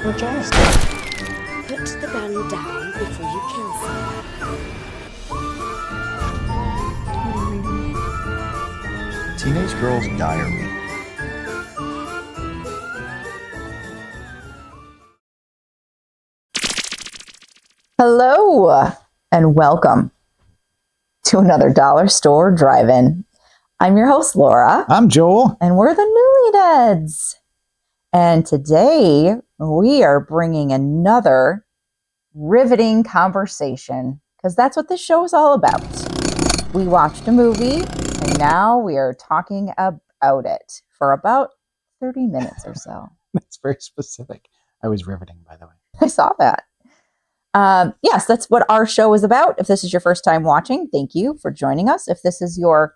your jaws. Put the gun down before you kill someone. Teenage Girl's Diary. Hello and welcome to another Dollar Store Drive-In. I'm your host, Laura. I'm Joel. And we're the Newlydeads. And today we are bringing another riveting conversation because that's what this show is all about. We watched a movie and now we are talking about it for about 30 minutes or so. That's very specific. I was riveting, by the way. I saw that. Yes, that's what our show is about. If this is your first time watching, thank you for joining us. If this is your,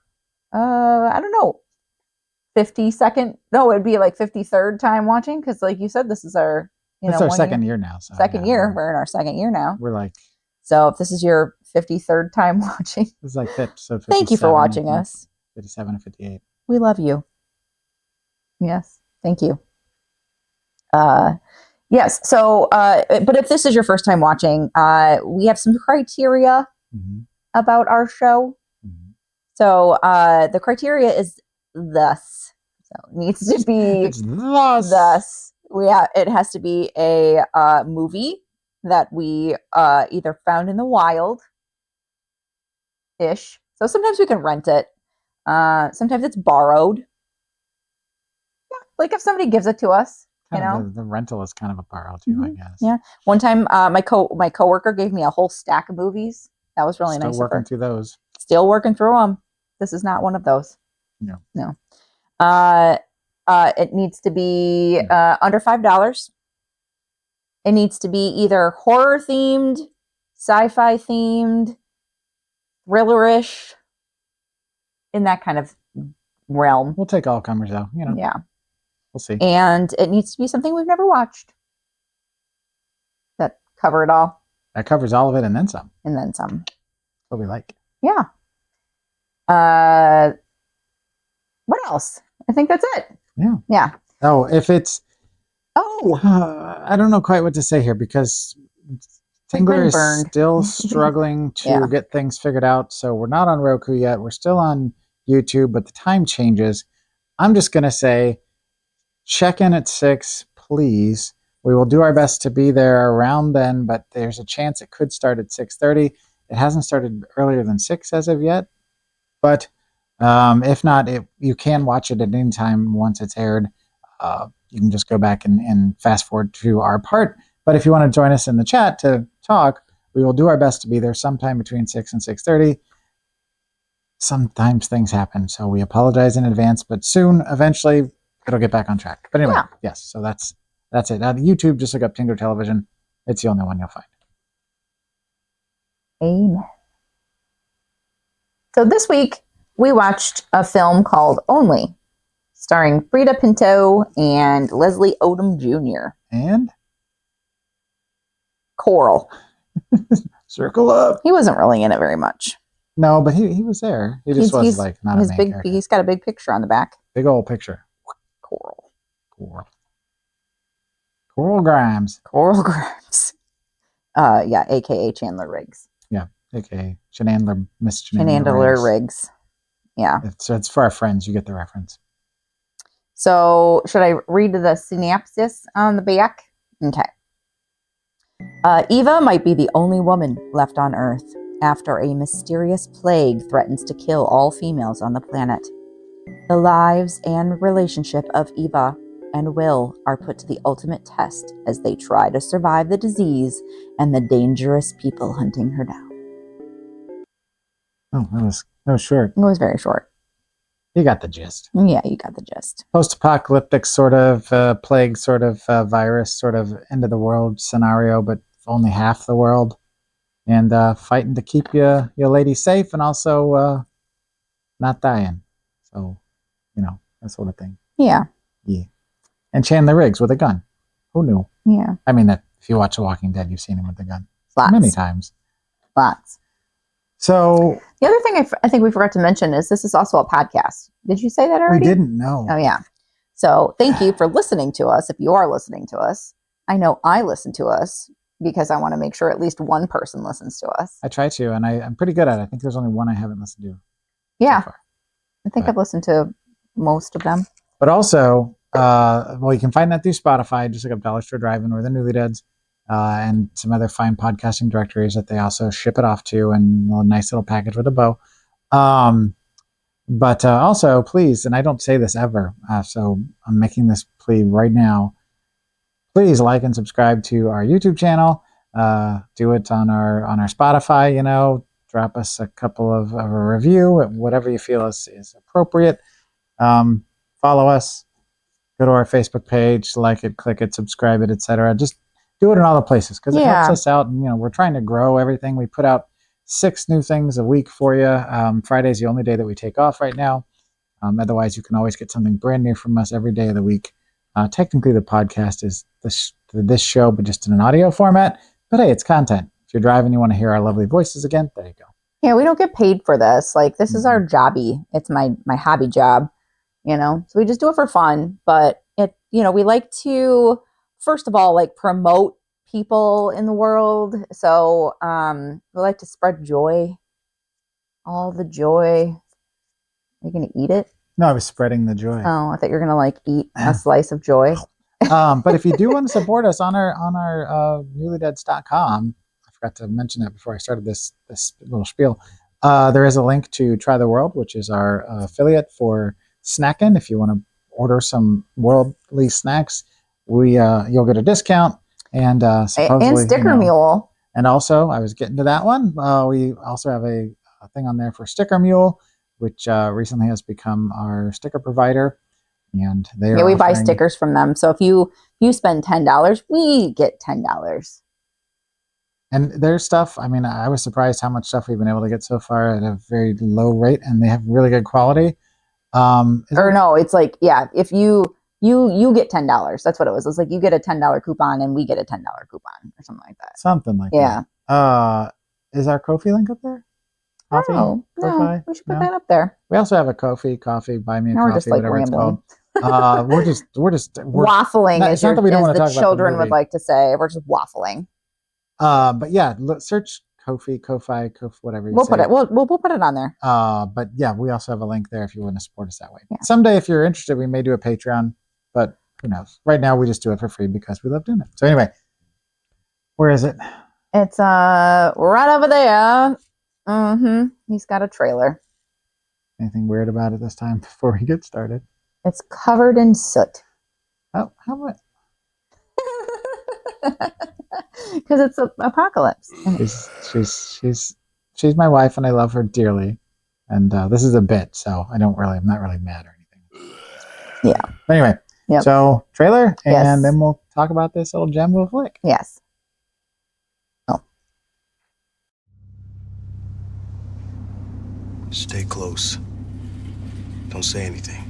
52nd, no, it'd be like 53rd time watching. Because like you said, this is our, It's our second year now. So second year. We're in our second year now. We're like. So if this is your 53rd time watching. It's like so thank you for watching us. 57 and 58. We love you. Yes. Thank you. Yes. So, but if this is your first time watching, we have some criteria about our show. So, the criteria is thus. So it needs to be it's thus. It has to be a movie that we either found in the wild ish. So sometimes we can rent it. Sometimes it's borrowed. Yeah, like if somebody gives it to us. The rental is kind of a borrow too, I guess. Yeah. One time, my coworker gave me a whole stack of movies. That was really nice. Still working through those. Still working through them. This is not one of those. No. It needs to be under $5. It needs to be either horror themed, sci-fi themed, thriller-ish, in that kind of realm. We'll take all comers though. Yeah. We'll see. And it needs to be something we've never watched. That cover it all. That covers all of it and then some. And then some. What we like. Yeah. What else? I think that's it. Yeah. Yeah. Oh, if it's... Oh! I don't know quite what to say here because Tingler is still struggling to get things figured out. So we're not on Roku yet. We're still on YouTube, but the time changes. I'm just going to say... check in at 6, please. We will do our best to be there around then, but there's a chance it could start at 6:30. It hasn't started earlier than 6 as of yet, but if not, you can watch it at any time once it's aired. You can just go back and fast forward to our part. But if you want to join us in the chat to talk, we will do our best to be there sometime between 6 and 6:30. Sometimes things happen, so we apologize in advance, but soon, eventually, it'll get back on track. But anyway, yes, so that's it. Now, YouTube, just look up Tingler Television. It's the only one you'll find. Amen. So this week, we watched a film called Only, starring Frida Pinto and Leslie Odom Jr. And? Coral. Circle up. He wasn't really in it very much. No, but he was there. He just was like not a main character. He's got a big picture on the back. Big old picture. Coral Grimes. Coral Grimes. Yeah, aka Chandler Riggs. Yeah, aka Shenandler, Miss Shenandler Riggs. Yeah. It's for our friends. You get the reference. So, should I read the synopsis on the back? Okay. Eva might be the only woman left on Earth after a mysterious plague threatens to kill all females on the planet. The lives and relationship of Eva and Will are put to the ultimate test as they try to survive the disease and the dangerous people hunting her down. Oh, that was short. It was very short. You got the gist. Yeah, you got the gist. Post-apocalyptic sort of plague, sort of virus, sort of end of the world scenario, but only half the world, and fighting to keep your lady safe and also not dying. So, that sort of thing. Yeah. Yeah. And Chandler Riggs with a gun. Who knew? Yeah. I mean, that if you watch The Walking Dead, you've seen him with a gun. Lots. Many times. Lots. So the other thing I think we forgot to mention is this is also a podcast. Did you say that already? We didn't know. Oh, yeah. So thank you for listening to us. If you are listening to us, I know I listen to us because I want to make sure at least one person listens to us. I try to, and I'm pretty good at it. I think there's only one I haven't listened to. Yeah. So far. I think I've listened to most of them. But also, you can find that through Spotify. Just look up Dollar Store Drive-In or the Newlydeads, and some other fine podcasting directories that they also ship it off to, and a nice little package with a bow. But also, please, and I don't say this ever, so I'm making this plea right now. Please like and subscribe to our YouTube channel. Do it on our Spotify. Drop us a couple of a review, whatever you feel is appropriate. Follow us. Go to our Facebook page, like it, click it, subscribe it, etc. Just do it in all the places because it helps us out. And, we're trying to grow everything. We put out 6 new things a week for you. Friday's the only day that we take off right now. Otherwise, you can always get something brand new from us every day of the week. Technically, the podcast is this show, but just in an audio format. But hey, it's content. If you're driving, you want to hear our lovely voices again, there you go. Yeah, we don't get paid for this. Like, this is our jobby. It's my hobby job, So we just do it for fun. But we like to, first of all, like promote people in the world. So we like to spread joy, all the joy. Are you going to eat it? No, I was spreading the joy. Oh, I thought you were going to eat a slice of joy. But if you do want to support us on our newlydeads.com, I forgot to mention that before I started this little spiel. There is a link to Try the World, which is our affiliate for snacking. If you want to order some worldly snacks, you'll get a discount and supposedly and Sticker Mule. And also, I was getting to that one. We also have a thing on there for Sticker Mule, which recently has become our sticker provider. And we buy stickers from them. So if you spend $10, we get $10. And their stuff, I was surprised how much stuff we've been able to get so far at a very low rate, and they have really good quality. It's like, if you get $10. That's what it was. It's like you get a $10 coupon and we get a $10 coupon or something like that. Something like that. Is our Ko-fi link up there? Coffee? No, we should put that up there. We also have a Ko-fi, buy me a coffee, just whatever rambling. It's called. We're waffling, as the children would like to say. We're just waffling. But yeah, search Ko-fi, whatever you say. We'll put it on there. But yeah, we also have a link there if you want to support us that way. Yeah. Someday, if you're interested, we may do a Patreon, but who knows? Right now, we just do it for free because we love doing it. So anyway, where is it? It's right over there. He's got a trailer. Anything weird about it this time before we get started? It's covered in soot. Oh, how much? Because it's an apocalypse. She's my wife, and I love her dearly. And this is a bit, so I'm not really mad or anything. Yeah. Anyway, yep. So trailer, and then we'll talk about this little gem of a flick. Yes. Stay close. Don't say anything.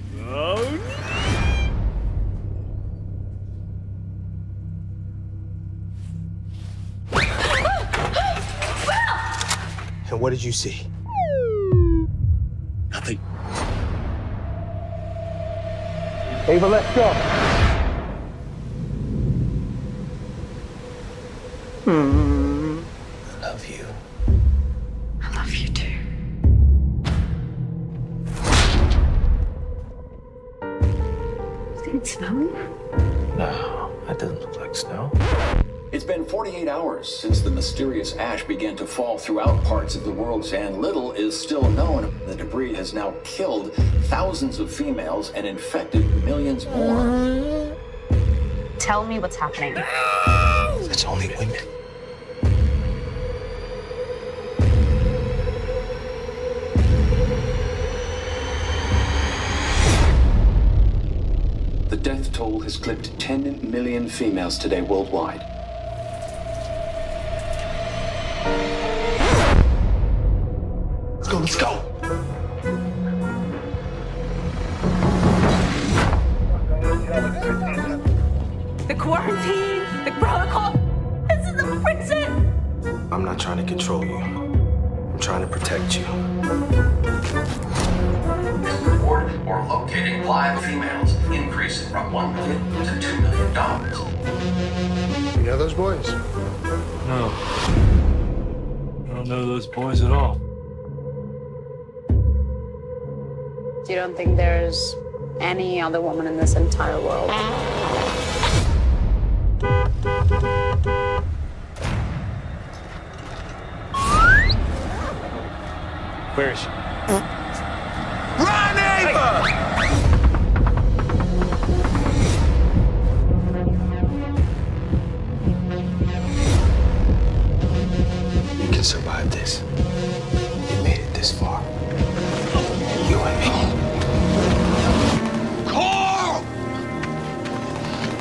And what did you see? Nothing. Ava, let's go. I love you. I love you too. Is it snowing? No, that doesn't look like snow. It's been 48 hours since the mysterious ash began to fall throughout parts of the world, and little is still known. The debris has now killed thousands of females and infected millions more. Tell me what's happening. It's only women. The death toll has clipped 10 million females today worldwide. Let's go. The quarantine, the protocol. This is a prison. I'm not trying to control you. I'm trying to protect you. Reported or locating live females increased increasing from $1 million to $2 million. You know those boys? No. I don't know those boys at all. You don't think there's any other woman in this entire world? Where is she? Run, Ava! You can survive this. You made it this far. You and me. Carl!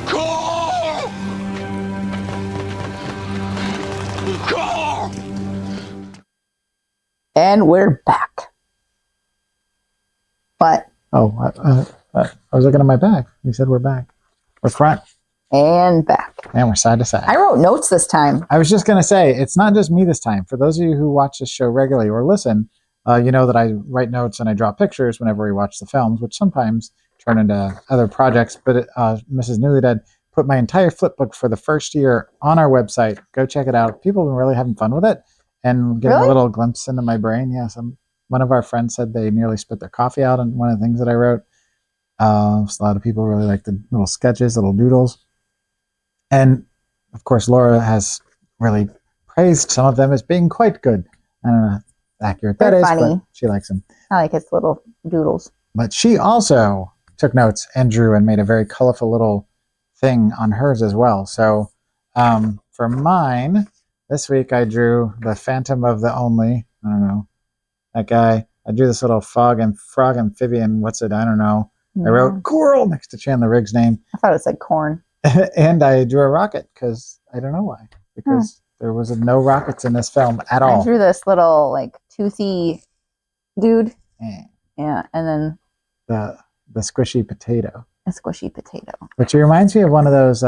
Carl! Carl! And we're back. What? Oh, I was looking at my back. You said we're back. We're front. And back. And we're side to side. I wrote notes this time. I was just going to say, it's not just me this time. For those of you who watch this show regularly or listen, you know that I write notes and I draw pictures whenever we watch the films, which sometimes turn into other projects. But Mrs. Newlydead put my entire flip book for the first year on our website. Go check it out. People have been really having fun with it and getting a little glimpse into my brain. Yeah, one of our friends said they nearly spit their coffee out on one of the things that I wrote. So a lot of people really like the little sketches, little doodles. And, of course, Laura has really praised some of them as being quite good. I don't know how accurate that is, but she likes them. I like his little doodles. But she also took notes and drew and made a very colorful little thing on hers as well. So for mine, this week I drew the Phantom of the Only. I don't know. That guy. I drew this little frog amphibian. What's it? I don't know. I wrote coral next to Chandler Riggs' name. I thought it said corn. And I drew a rocket because I don't know why. Because there was no rockets in this film at all. I drew this little like toothy dude. Yeah, and then the squishy potato. A squishy potato. Which reminds me of one of those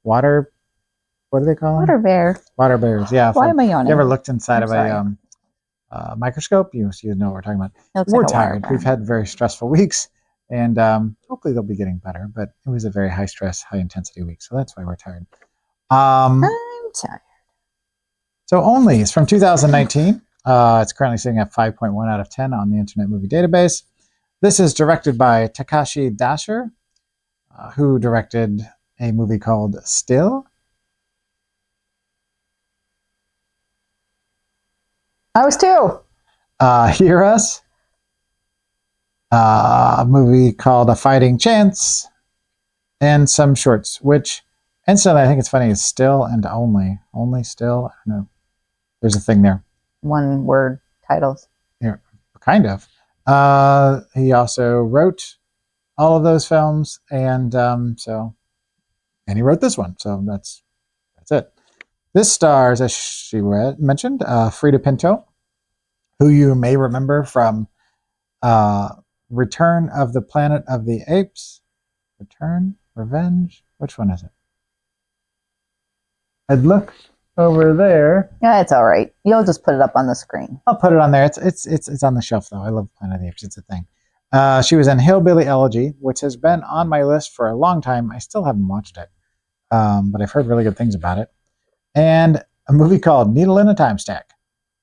water. What do they call them? Water bear. Water bears. Yeah. Why am I yawning? You ever looked inside of a microscope? You know what we're talking about. We're tired. We've had very stressful weeks. And hopefully they'll be getting better. But it was a very high stress, high intensity week. So that's why we're tired. I'm tired. So Only is from 2019. It's currently sitting at 5.1 out of 10 on the Internet Movie Database. This is directed by Takashi Dasher, who directed a movie called Still. I was too. Hear Us. A movie called A Fighting Chance, and some shorts, which instantly I think it's funny is Still and Only. Only, Still, I don't know. There's a thing there. One word titles. Yeah, kind of. He also wrote all of those films, and he wrote this one, so that's it. This stars, as she mentioned, Frida Pinto, who you may remember from Return of the Planet of the Apes. Return? Revenge? Which one is it? I'd look over there. Yeah, it's all right. You'll just put it up on the screen. I'll put it on there. It's on the shelf, though. I love Planet of the Apes. It's a thing. She was in Hillbilly Elegy, which has been on my list for a long time. I still haven't watched it, but I've heard really good things about it. And a movie called Needle in a Time Stack.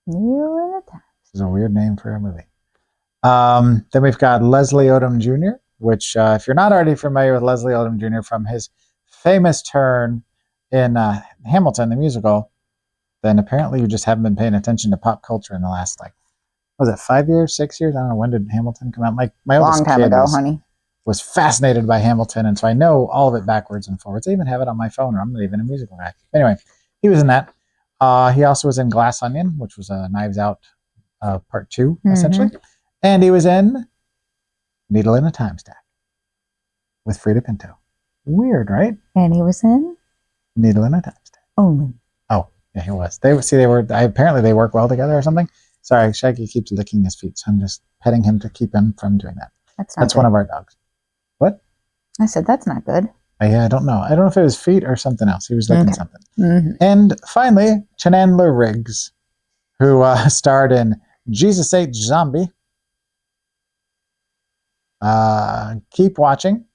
Needle in a Time. This is a weird name for a movie. Then we've got Leslie Odom Jr., which if you're not already familiar with Leslie Odom Jr. from his famous turn in Hamilton, the musical, then apparently you just haven't been paying attention to pop culture in the last, was it 5 years, 6 years? I don't know. When did Hamilton come out? My oldest long time kid ago, honey. Was fascinated by Hamilton, and so I know all of it backwards and forwards. I even have it on my phone, or I'm not even a musical guy. Anyway, he was in that. He also was in Glass Onion, which was a Knives Out part 2, essentially. And he was in Needle in a Time Stack with Frida Pinto. Weird, right? And he was in Needle in a Time Stack. Only. Oh, yeah, he was. Apparently they work well together or something. Sorry, Shaggy keeps licking his feet, so I'm just petting him to keep him from doing that. That's one of our dogs. What? I said that's not good. I don't know. I don't know if it was feet or something else. He was licking something. And finally, Chandler Riggs, who starred in Jesus H. Zombie. Keep Watching,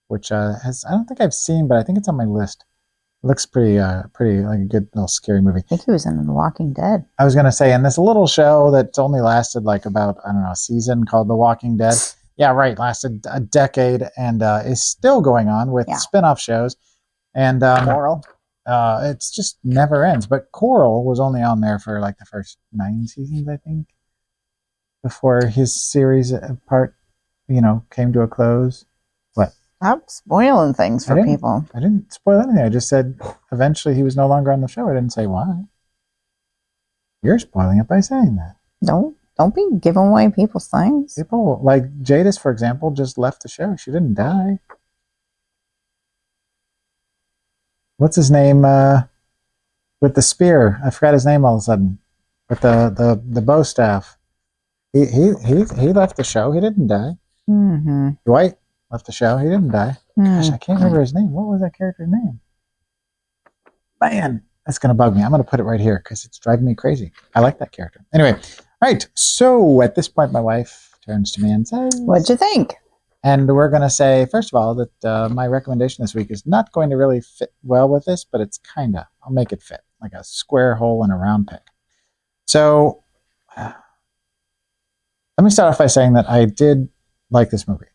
which I don't think I've seen, but I think it's on my list. It looks pretty like a good little scary movie. I think he was in The Walking Dead. I was gonna say, in this little show that's only lasted like about, I don't know, a season, called The Walking Dead. Yeah, right. Lasted a decade and is still going on with spin-off shows. And Coral. It's just never ends. But Coral was only on there for like the first 9 seasons, I think, before his series part, came to a close. What? Stop spoiling things for people. I didn't spoil anything. I just said eventually he was no longer on the show. I didn't say why. You're spoiling it by saying that. Don't be giving away people's things. People like Jadis, for example, just left the show. She didn't die. What's his name with the spear? I forgot his name all of a sudden. With the bow staff. He left the show. He didn't die. Mm-hmm. Dwight left the show. He didn't die. Gosh, I can't remember his name. What was that character's name? Man, that's going to bug me. I'm going to put it right here because it's driving me crazy. I like that character. Anyway, all right. So at this point, my wife turns to me and says, "What'd you think?" And we're going to say, first of all, that my recommendation this week is not going to really fit well with this, but it's kind of, I'll make it fit, like a square hole in a round peg. So let me start off by saying that I did like this movie,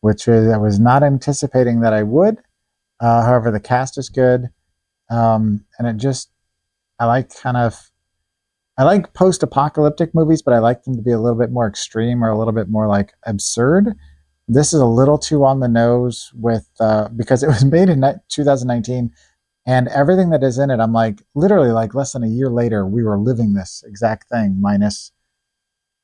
which is, I was not anticipating that I would. However, the cast is good. And it just, I like post-apocalyptic movies, but I like them to be a little bit more extreme or a little bit more like absurd. This is a little too on the nose with, because it was made in 2019 and everything that is in it, I'm like, literally like less than a year later, we were living this exact thing minus,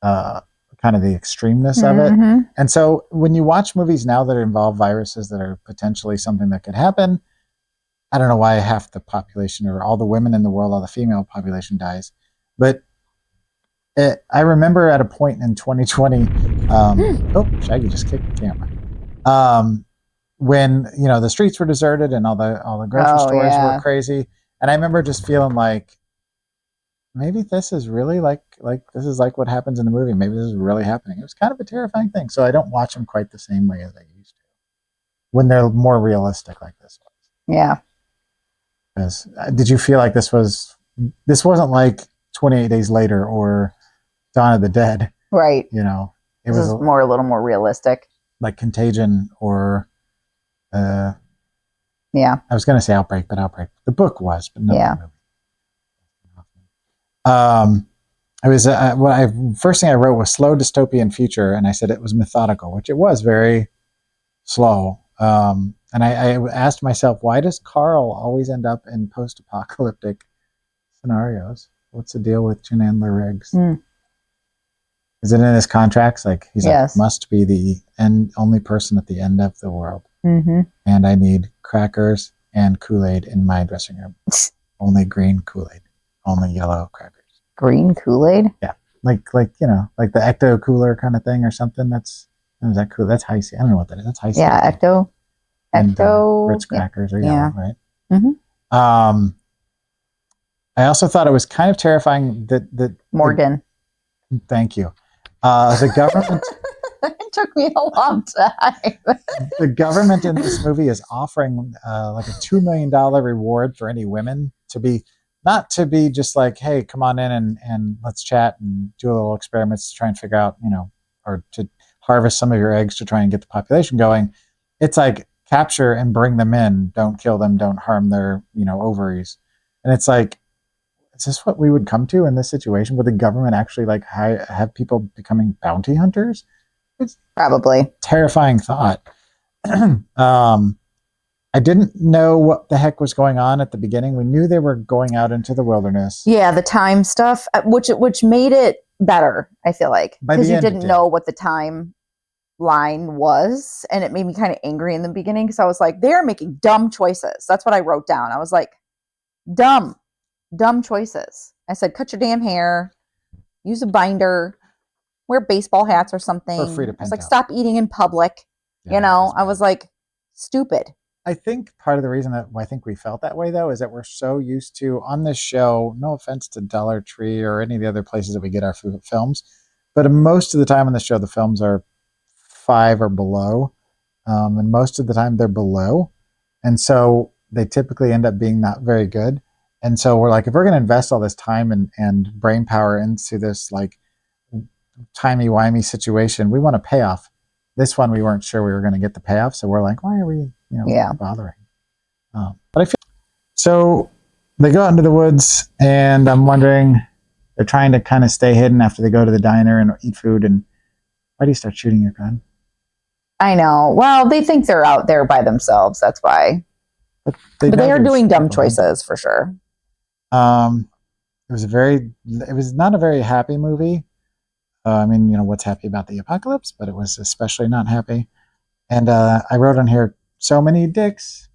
kind of the extremeness of it. And so when you watch movies now that involve viruses that are potentially something that could happen, I don't know why half the population or all the women in the world, all the female population dies. But I remember at a point in 2020, Shaggy just kicked the camera. When, the streets were deserted and all the grocery stores were crazy. And I remember just feeling like, maybe this is really like this is like what happens in the movie. Maybe this is really happening. It was kind of a terrifying thing. So I don't watch them quite the same way as I used to when they're more realistic like this was. Yeah. Because did you feel like this wasn't like 28 Days Later or Dawn of the Dead? Right. It was a little more realistic. Like Contagion or yeah. I was going to say Outbreak, but Outbreak. The book was, but not the movie. I was first thing I wrote was slow dystopian future, and I said it was methodical, which it was very slow. And I asked myself, why does Carl always end up in post-apocalyptic scenarios? What's the deal with Chenandler Riggs? Is it in his contracts? Like he's like, must be the only person at the end of the world. And I need crackers and Kool-Aid in my dressing room. Only green Kool-Aid. Only yellow crackers. Green Kool-Aid? Yeah. Like the Ecto Cooler kind of thing or something. Is that cool? That's high C. I don't know what that is. That's high C. Yeah, Ecto. And Ritz crackers are yellow, right? I also thought it was kind of terrifying that Morgan. Thank you. The government. It took me a long time. The government in this movie is offering like a $2 million reward for any women not to be just like, hey, come on in and let's chat and do a little experiments to try and figure out, or to harvest some of your eggs to try and get the population going. It's like capture and bring them in. Don't kill them. Don't harm their, ovaries. And it's like, is this what we would come to in this situation? Would the government actually like have people becoming bounty hunters? It's probably terrifying thought. I didn't know what the heck was going on at the beginning. We knew they were going out into the wilderness. Yeah, the time stuff, which made it better, I feel like. Because you didn't know what the time line was. And it made me kind of angry in the beginning because I was like, they're making dumb choices. That's what I wrote down. I was like, dumb choices. I said, cut your damn hair, use a binder, wear baseball hats or something. Or free to I was like, stop eating in public. I was like, stupid. I think part of the reason that I think we felt that way, though, is that we're so used to, on this show, no offense to Dollar Tree or any of the other places that we get our films, but most of the time on the show, the films are 5 or below. and most of the time they're below, and so they typically end up being not very good. And so we're like, if we're going to invest all this time and brain power into this like timey-wimey situation, we want a payoff. This one, we weren't sure we were going to get the payoff, so we're like, why are we, bothering? But I feel so. They go out into the woods, and I'm wondering, they're trying to kind of stay hidden after they go to the diner and eat food. And why do you start shooting your gun? I know. Well, they think they're out there by themselves. That's why. But they are doing dumb choices for sure. It was not a very happy movie. I mean, what's happy about the apocalypse, but it was especially not happy. And I wrote on here, so many dicks.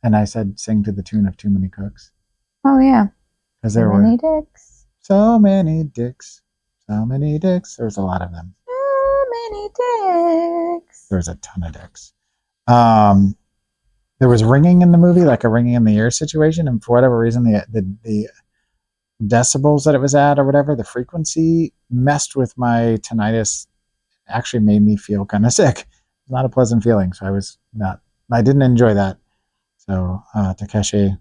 And I said, sing to the tune of Too Many Cooks. Oh, yeah. Because there were dicks. So many dicks. So many dicks. There was a lot of them. So many dicks. There was a ton of dicks. There was ringing in the movie, like a ringing in the ear situation. And for whatever reason, the decibels that it was at or whatever, the frequency messed with my tinnitus, actually made me feel kind of sick. It's not a pleasant feeling. So I didn't enjoy that. So Takeshi,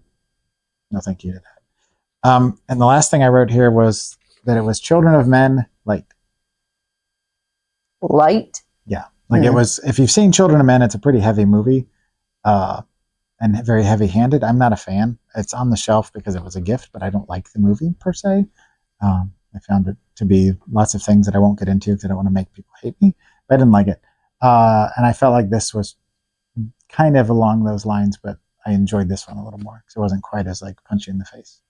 no thank you to that. And the last thing I wrote here was that it was Children of Men light. Light? Yeah. Like it was, if you've seen Children of Men, it's a pretty heavy movie. And very heavy-handed. I'm not a fan. It's on the shelf because it was a gift, but I don't like the movie per se. I found it to be lots of things that I won't get into because I don't want to make people hate me. But I didn't like it. And I felt like this was kind of along those lines, but I enjoyed this one a little more because it wasn't quite as like punchy in the face.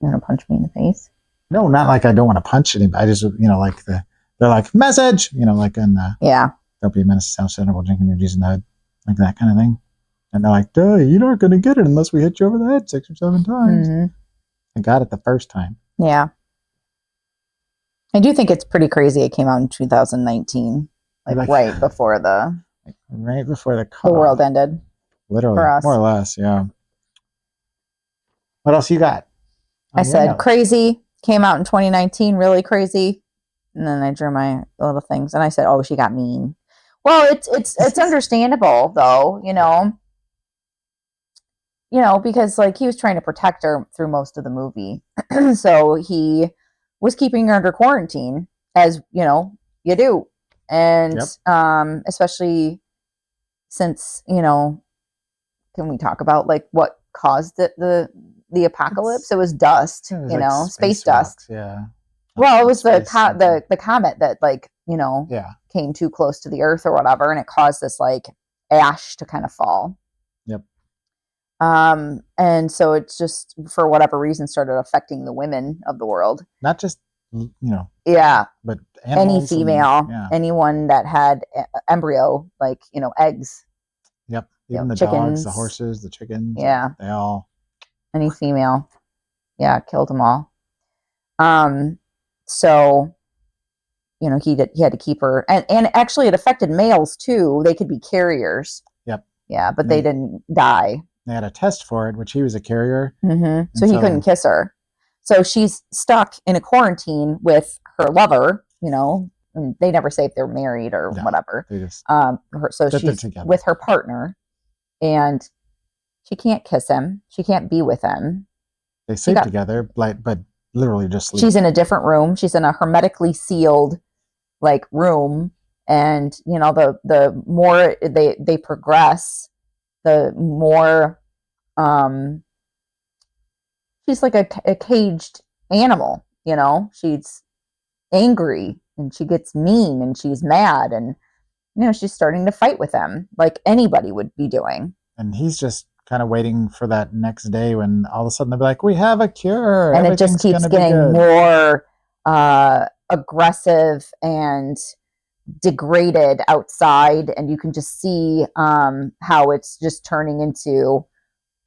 You want to punch me in the face? No, not like I don't want to punch anybody. I just, like they're like, message, like in Don't Be a Menace to Sound Center, drinking your G's in the head. Like that kind of thing. And they're like, duh, you're not going to get it unless we hit you over the head 6 or 7 times. Mm-hmm. I got it the first time. Yeah. I do think it's pretty crazy it came out in 2019. Like right before the world ended. Literally. For us. More or less, yeah. What else you got? I said crazy. Came out in 2019, really crazy. And then I drew my little things. And I said, oh, she got mean. Well, it's understandable though, because like he was trying to protect her through most of the movie. So he was keeping her under quarantine, as you do. And especially since, can we talk about like what caused the apocalypse? It was dust, like space dust. Yeah. Well, it was the comet that came too close to the Earth or whatever, and it caused this like ash to kind of fall. Yep. And so it's just for whatever reason started affecting the women of the world. Not just yeah, but any female, anyone that had embryo, like eggs. Yep. Even the chickens, dogs, the horses, the chickens. Yeah. They all. Any female. Yeah, killed them all. So, he had to keep her, and actually it affected males too. They could be carriers. Yep. Yeah, but they didn't die. They had a test for it, which he was a carrier. Mm-hmm. So he couldn't kiss her. So she's stuck in a quarantine with her lover, and they never say if they're married or whatever. They just so she's with her partner, and she can't kiss him. She can't be with him. They sleep together, but literally just sleep. She's in a different room. She's in a hermetically sealed room, and the more they progress, the more she's like a caged animal. She's angry and she gets mean and she's mad, and she's starting to fight with him like anybody would be doing. And he's just kind of waiting for that next day when all of a sudden they'll be like, we have a cure. And it just keeps getting more aggressive and degraded outside. And you can just see how it's just turning into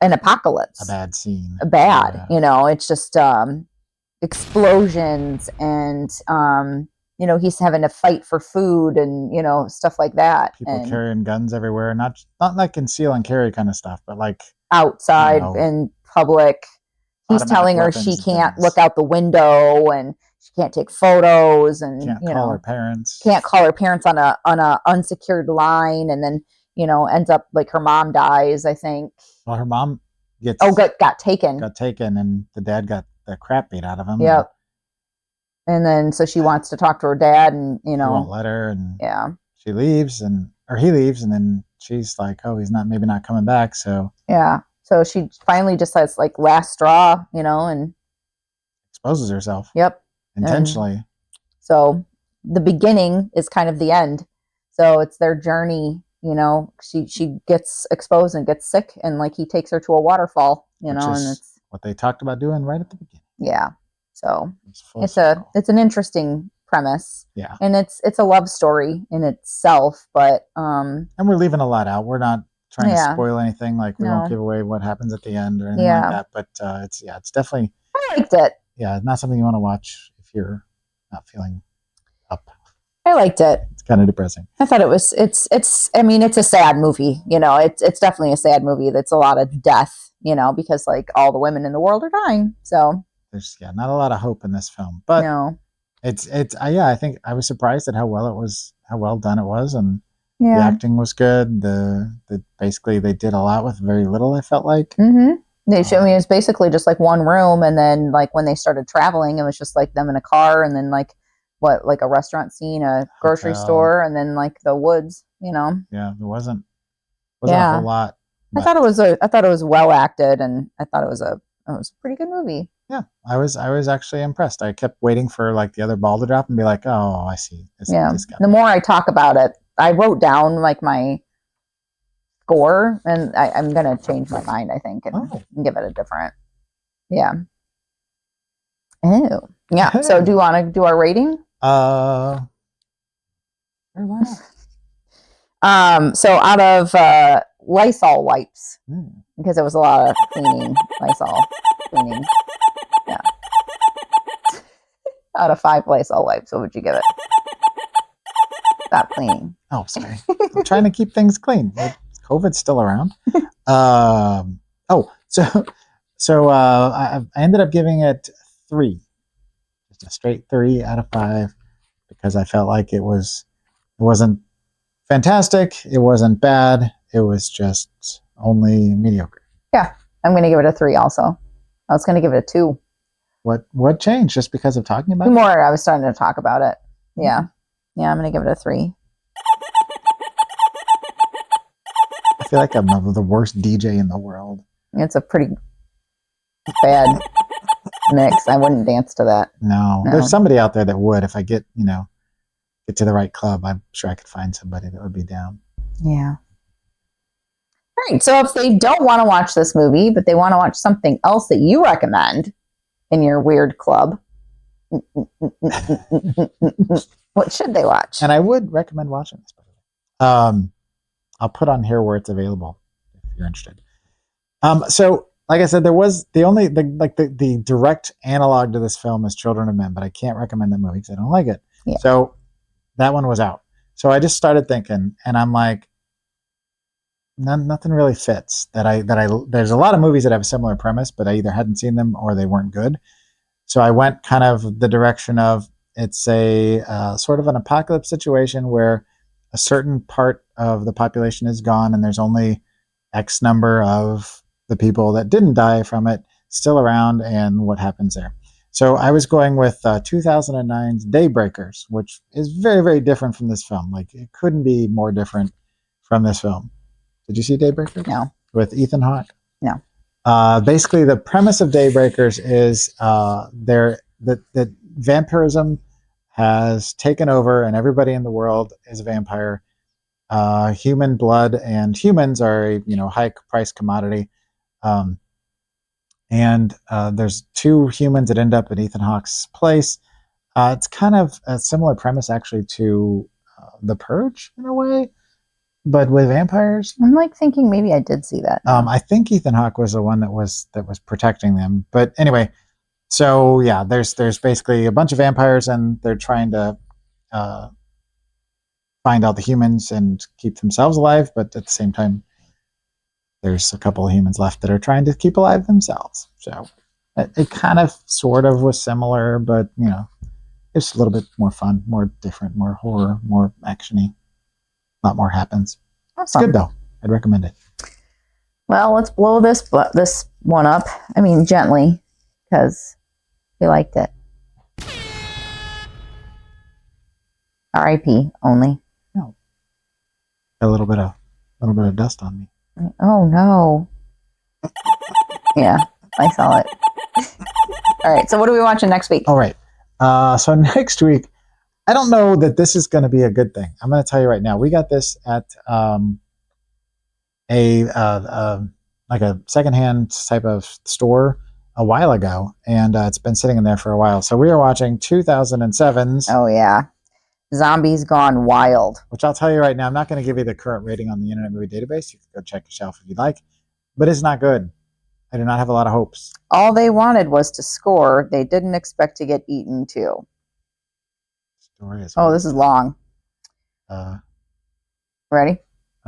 an apocalypse. A bad scene. It's just explosions and, he's having to fight for food and, stuff like that. People carrying guns everywhere. Not like conceal and carry kind of stuff, but like outside in public. He's telling her she can't look out the window, and she can't take photos and Can't you call know her parents. can't call her parents on a unsecured line, and then ends up like her mom dies, I think. Well, her mom got taken. Got taken, and the dad got the crap beat out of him. Yep. And then so she wants to talk to her dad, and He won't let her, and yeah, she leaves, or he leaves, and then she's like, oh, he's maybe not coming back. So yeah. So she finally just has like last straw, and exposes herself. Yep. Intentionally. And so the beginning is kind of the end. So it's their journey, she gets exposed and gets sick, and like he takes her to a waterfall, Which and is it's what they talked about doing right at the beginning. yeah. So it's circle. it's an interesting premise. Yeah. And it's a love story in itself, but and we're leaving a lot out. We're not trying to spoil anything. Like we won't give away what happens at the end or anything like that. But it's definitely I liked it. Yeah, not something you want to watch if you're not feeling up. I liked it. It's kind of depressing. I thought it's I mean, it's a sad movie, it's definitely a sad movie. That's a lot of death, because like all the women in the world are dying. So there's not a lot of hope in this film, but no. I think I was surprised at how well done it was, and the acting was good. Basically they did a lot with very little, I felt like. Mm-hmm. It's basically just like one room, and then like when they started traveling, it was just like them in a car, and then like a restaurant scene, a grocery store, and then like the woods, Yeah, there wasn't a whole lot. I thought it was well acted, and I thought it was a pretty good movie. Yeah, I was actually impressed. I kept waiting for like the other ball to drop and be like, oh, I see. This The more I talk about it, I wrote down like my score, and I'm gonna change my mind, I think, and give it a different. Yeah. Oh, yeah. Hey. So do you want to do our rating? Or what? So out of Lysol wipes, because there was a lot of cleaning, Lysol cleaning. Yeah. Out of 5 Lysol wipes, what would you give it? Stop cleaning. Oh, sorry. I'm trying to keep things clean. COVID's still around. So I ended up giving it 3, just a straight 3 out of 5, because I felt like it wasn't fantastic, it wasn't bad, it was just only mediocre. Yeah, I'm going to give it a 3 also. I was going to give it a 2. What changed? Just because of talking about it? More, I was starting to talk about it. Yeah. Yeah, I'm going to give it a 3. I feel like I'm the worst DJ in the world. It's a pretty bad mix. I wouldn't dance to that. No. There's somebody out there that would. If I get to the right club, I'm sure I could find somebody that would be down. Yeah. All right. So if they don't want to watch this movie, but they want to watch something else that you recommend in your weird club, what should they watch? And I would recommend watching this. I'll put on here where it's available if you're interested. So like I said, there was the direct analog to this film is Children of Men, but I can't recommend the movie because I don't like it. Yeah. So that one was out. So I just started thinking, and I'm like, nothing really fits. There's a lot of movies that have a similar premise, but I either hadn't seen them or they weren't good. So I went kind of the direction of it's a sort of an apocalypse situation where a certain part of the population is gone, and there's only X number of the people that didn't die from it still around, and what happens there. So I was going with 2009's Daybreakers, which is very, very different from this film. Like, it couldn't be more different from this film. Did you see Daybreakers? No. With Ethan Hawke? No. Basically, the premise of Daybreakers is that vampirism has taken over, and everybody in the world is a vampire. Human blood and humans are a high price commodity. And there's 2 humans that end up at Ethan Hawke's place. It's kind of a similar premise actually to The Purge in a way, but with vampires. I'm like thinking maybe I did see that. I think Ethan Hawke was the one that was protecting them. But anyway, so yeah, there's basically a bunch of vampires, and they're trying to find out the humans and keep themselves alive, but at the same time, there's a couple of humans left that are trying to keep alive themselves. So it kind of sort of was similar, but It's a little bit more fun, more different, more horror, more actiony. A lot more happens. It's good though. I'd recommend it. Well, let's blow this one up. I mean, gently, because we liked it. R.I.P. only. No. A little bit of dust on me. Oh no. Yeah, I saw it. All right. So what are we watching next week? All right. So next week, I don't know that this is going to be a good thing. I'm going to tell you right now. We got this at like a secondhand type of store a while ago, and it's been sitting in there for a while. So we are watching 2007's. Oh yeah, Zombies Gone Wild. Which I'll tell you right now, I'm not going to give you the current rating on the Internet Movie Database. You can go check your shelf if you'd like, but it's not good. I do not have a lot of hopes. All they wanted was to score. They didn't expect to get eaten too. Story is this is long. Ready?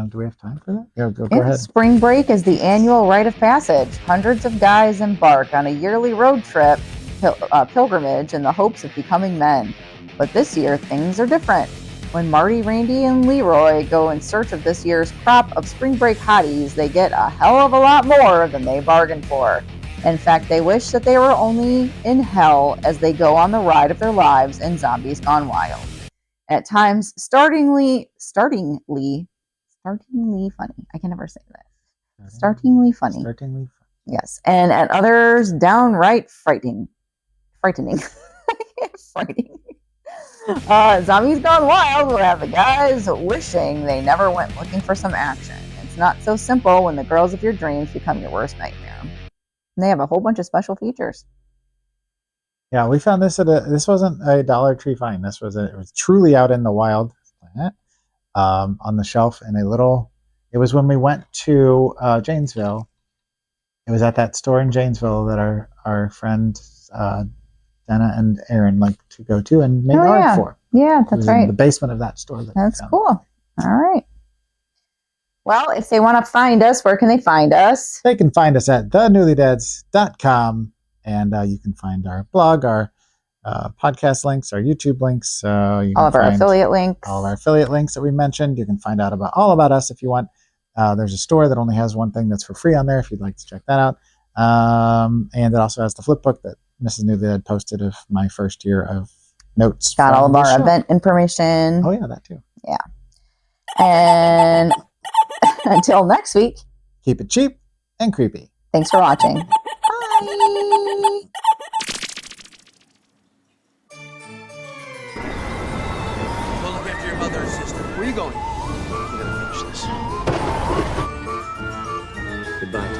Do we have time for that? Yeah, go ahead. Spring break is the annual rite of passage. Hundreds of guys embark on a yearly road trip, pilgrimage in the hopes of becoming men. But this year, things are different. When Marty, Randy, and Leroy go in search of this year's crop of spring break hotties, they get a hell of a lot more than they bargained for. In fact, they wish that they were only in hell as they go on the ride of their lives in Zombies Gone Wild. At times, startlingly funny. I can never say that. Startlingly funny. Yes. And at others, downright frightening. Frightening. Zombies Gone Wild will have the guys wishing they never went looking for some action. It's not so simple when the girls of your dreams become your worst nightmare. And they have a whole bunch of special features. Yeah, we found this this wasn't a Dollar Tree find. It was truly out in the wild, on the shelf in it was when we went to Janesville. It was at that store in Janesville that our friend Dana and Aaron like to go to and make art for. Yeah, that's right. In the basement of that store. That's cool. All right. Well, if they want to find us, where can they find us? They can find us at thenewlydeads.com. And you can find our blog, our podcast links, our YouTube links. All of our affiliate links. All of our affiliate links that we mentioned. You can find out all about us if you want. There's a store that only has one thing that's for free on there if you'd like to check that out. And it also has the flip book that Mrs. Newlydead posted of my first year of notes. Got all of our event information. Oh, yeah, that too. Yeah. And until next week, keep it cheap and creepy. Thanks for watching. Bye. Go look after your mother and sister. Where are you going? I'm gonna finish this. Goodbye, Tom.